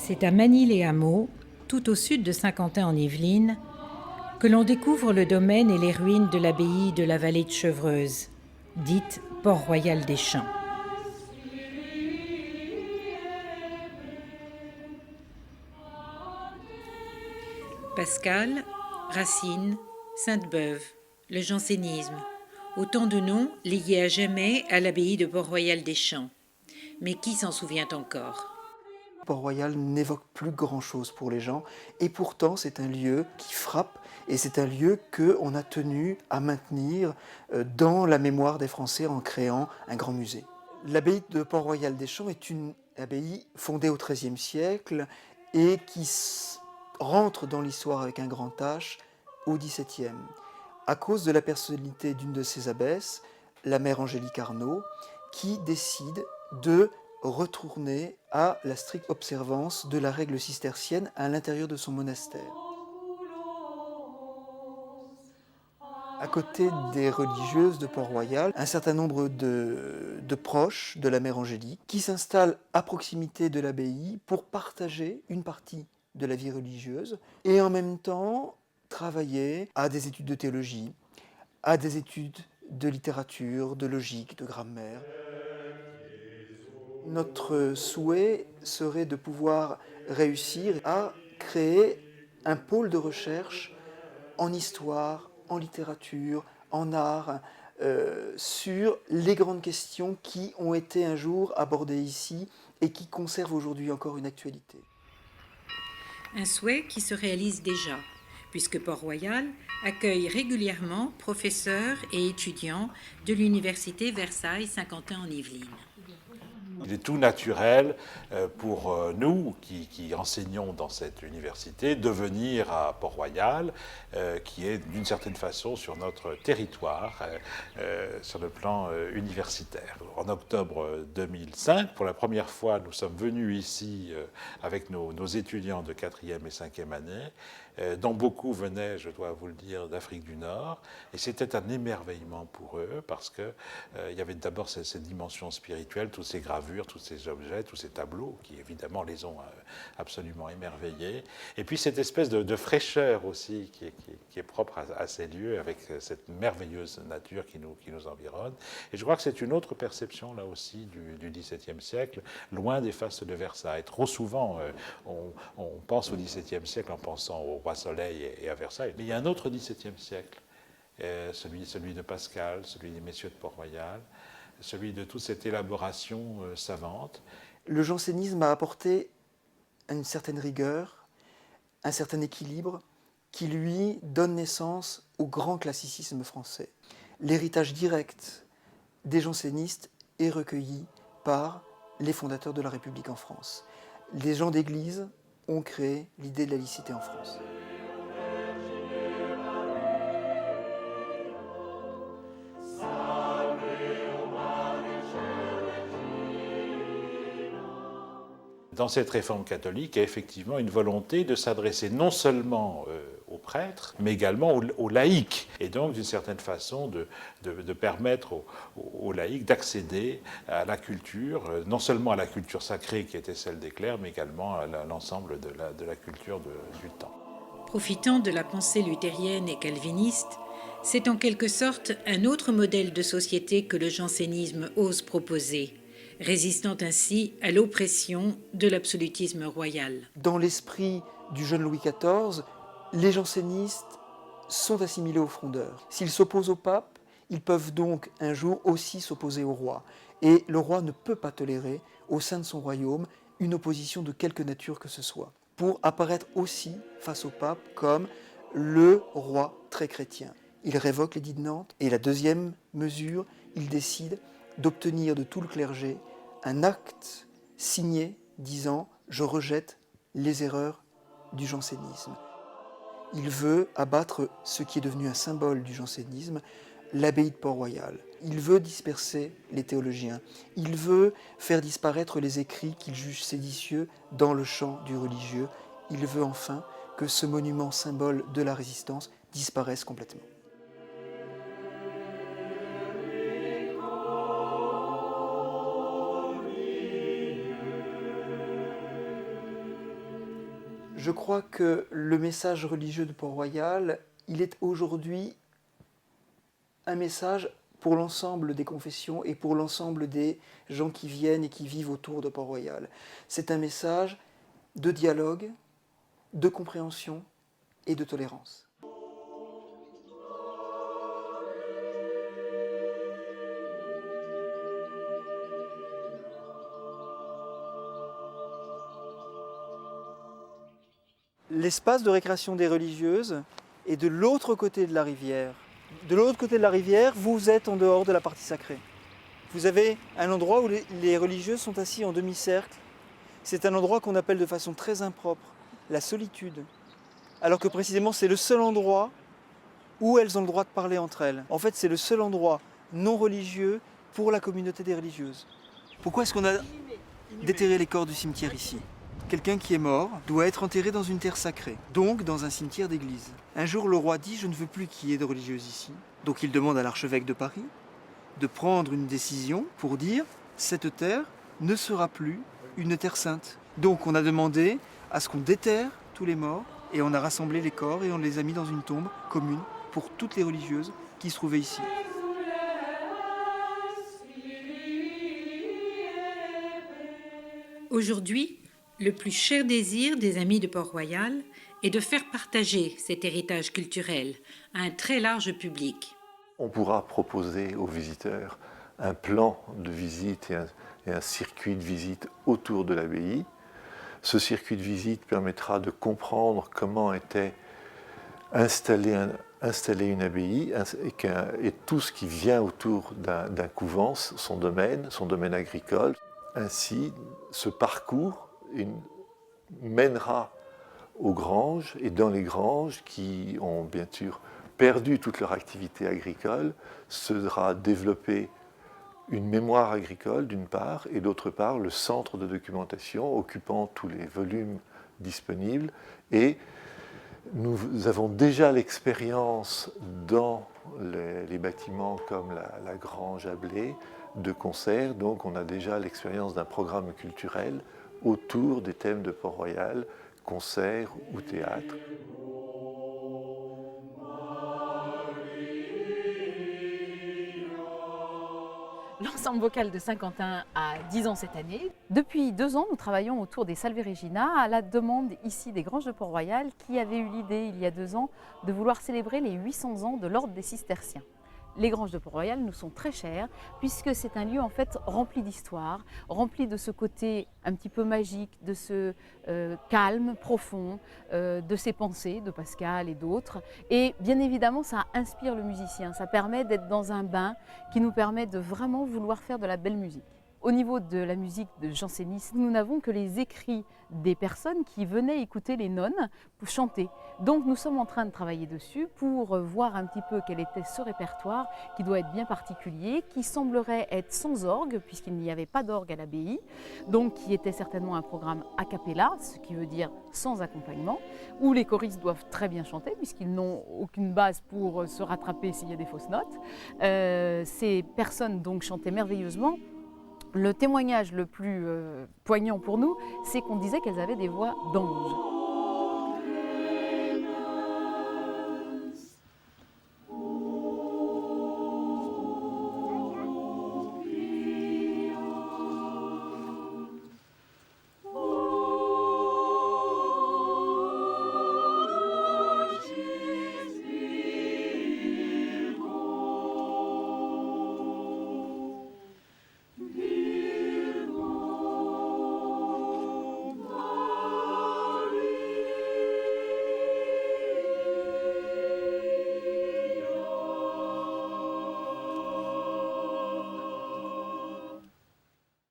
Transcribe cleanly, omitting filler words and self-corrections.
C'est à Magny-les-Hameaux, tout au sud de Saint-Quentin-en-Yvelines, que l'on découvre le domaine et les ruines de l'abbaye de la vallée de Chevreuse, dite Port-Royal des Champs. Pascal, Racine, Sainte-Beuve, le jansénisme, autant de noms liés à jamais à l'abbaye de Port-Royal des Champs. Mais qui s'en souvient encore ? Port-Royal n'évoque plus grand-chose pour les gens, et pourtant c'est un lieu qui frappe, et c'est un lieu qu'on a tenu à maintenir dans la mémoire des Français en créant un grand musée. L'abbaye de Port-Royal des Champs est une abbaye fondée au XIIIe siècle et qui rentre dans l'histoire avec un grand H au XVIIe, à cause de la personnalité d'une de ses abbesses, la mère Angélique Arnaud, qui décide de retourner à la stricte observance de la règle cistercienne à l'intérieur de son monastère. À côté des religieuses de Port-Royal, un certain nombre de proches de la mère Angélique qui s'installent à proximité de l'abbaye pour partager une partie de la vie religieuse et en même temps travailler à des études de théologie, à des études de littérature, de logique, de grammaire. Notre souhait serait de pouvoir réussir à créer un pôle de recherche en histoire, en littérature, en art, sur les grandes questions qui ont été un jour abordées ici et qui conservent aujourd'hui encore une actualité. Un souhait qui se réalise déjà, puisque Port-Royal accueille régulièrement professeurs et étudiants de l'université Versailles-Saint-Quentin-en-Yvelines. Il est tout naturel pour nous qui enseignons dans cette université de venir à Port-Royal, qui est d'une certaine façon sur notre territoire, sur le plan universitaire. En octobre 2005, pour la première fois, nous sommes venus ici avec nos étudiants de 4e et 5e année, dont beaucoup venaient, je dois vous le dire, d'Afrique du Nord. Et c'était un émerveillement pour eux, parce qu'il y avait d'abord cette dimension spirituelle, toutes ces gravures, tous ces objets, tous ces tableaux, qui évidemment les ont absolument émerveillés. Et puis cette espèce de fraîcheur aussi, qui est propre à ces lieux, avec cette merveilleuse nature qui nous environne. Et je crois que c'est une autre perception, là aussi, du XVIIe siècle, loin des fastes de Versailles. Trop souvent, on pense au XVIIe siècle en pensant au Roi Soleil et à Versailles. Mais il y a un autre XVIIe siècle, celui de Pascal, celui des messieurs de Port-Royal, celui de toute cette élaboration savante. Le jansénisme a apporté une certaine rigueur, un certain équilibre qui lui donne naissance au grand classicisme français. L'héritage direct des jansénistes est recueilli par les fondateurs de la République en France. Les gens d'église ont créé l'idée de la laïcité en France. Dans cette réforme catholique, il y a effectivement une volonté de s'adresser non seulement aux prêtres, mais également aux laïcs. Et donc, d'une certaine façon, de permettre aux laïcs d'accéder à la culture, non seulement à la culture sacrée qui était celle des clercs, mais également à l'ensemble de la culture du temps. Profitant de la pensée luthérienne et calviniste, c'est en quelque sorte un autre modèle de société que le jansénisme ose proposer, résistant ainsi à l'oppression de l'absolutisme royal. Dans l'esprit du jeune Louis XIV, les jansénistes sont assimilés aux frondeurs. S'ils s'opposent au pape, ils peuvent donc un jour aussi s'opposer au roi. Et le roi ne peut pas tolérer, au sein de son royaume, une opposition de quelque nature que ce soit, pour apparaître aussi face au pape comme le roi très chrétien. Il révoque l'édit de Nantes et la deuxième mesure, il décide d'obtenir de tout le clergé un acte signé disant « Je rejette les erreurs du jansénisme ». Il veut abattre ce qui est devenu un symbole du jansénisme, l'abbaye de Port-Royal. Il veut disperser les théologiens. Il veut faire disparaître les écrits qu'il juge séditieux dans le champ du religieux. Il veut enfin que ce monument symbole de la résistance disparaisse complètement. Je crois que le message religieux de Port-Royal, il est aujourd'hui un message pour l'ensemble des confessions et pour l'ensemble des gens qui viennent et qui vivent autour de Port-Royal. C'est un message de dialogue, de compréhension et de tolérance. L'espace de récréation des religieuses est de l'autre côté de la rivière. De l'autre côté de la rivière, vous êtes en dehors de la partie sacrée. Vous avez un endroit où les religieuses sont assis en demi-cercle. C'est un endroit qu'on appelle de façon très impropre la solitude. Alors que précisément c'est le seul endroit où elles ont le droit de parler entre elles. En fait, c'est le seul endroit non religieux pour la communauté des religieuses. Pourquoi est-ce qu'on a déterré les corps du cimetière ici ? Quelqu'un qui est mort doit être enterré dans une terre sacrée, donc dans un cimetière d'église. Un jour, le roi dit « Je ne veux plus qu'il y ait de religieuses ici ». Donc il demande à l'archevêque de Paris de prendre une décision pour dire « Cette terre ne sera plus une terre sainte ». Donc on a demandé à ce qu'on déterre tous les morts et on a rassemblé les corps et on les a mis dans une tombe commune pour toutes les religieuses qui se trouvaient ici. Aujourd'hui, le plus cher désir des amis de Port-Royal est de faire partager cet héritage culturel à un très large public. On pourra proposer aux visiteurs un plan de visite et un circuit de visite autour de l'abbaye. Ce circuit de visite permettra de comprendre comment était installée une abbaye et tout ce qui vient autour d'un couvent, son domaine agricole. Ainsi, ce parcours mènera aux granges, et dans les granges qui ont bien sûr perdu toute leur activité agricole, sera développée une mémoire agricole d'une part, et d'autre part le centre de documentation occupant tous les volumes disponibles. Et nous avons déjà l'expérience dans les bâtiments comme la Grange à Blé de concert, donc on a déjà l'expérience d'un programme culturel autour des thèmes de Port-Royal, concert ou théâtre. L'ensemble vocal de Saint-Quentin a 10 ans cette année. Depuis 2 ans, nous travaillons autour des Salve Regina à la demande ici des Granges de Port-Royal qui avaient eu l'idée il y a 2 ans de vouloir célébrer les 800 ans de l'ordre des Cisterciens. Les Granges de Port-Royal nous sont très chères puisque c'est un lieu en fait rempli d'histoire, rempli de ce côté un petit peu magique, de ce calme profond, de ses pensées de Pascal et d'autres. Et bien évidemment, ça inspire le musicien, ça permet d'être dans un bain qui nous permet de vraiment vouloir faire de la belle musique. Au niveau de la musique de jansénisme, nous n'avons que les écrits des personnes qui venaient écouter les nonnes pour chanter. Donc nous sommes en train de travailler dessus pour voir un petit peu quel était ce répertoire qui doit être bien particulier, qui semblerait être sans orgue puisqu'il n'y avait pas d'orgue à l'abbaye, donc qui était certainement un programme a cappella, ce qui veut dire sans accompagnement, où les choristes doivent très bien chanter puisqu'ils n'ont aucune base pour se rattraper s'il y a des fausses notes. Ces personnes donc chantaient merveilleusement. Le témoignage le plus poignant pour nous, c'est qu'on disait qu'elles avaient des voix d'anges.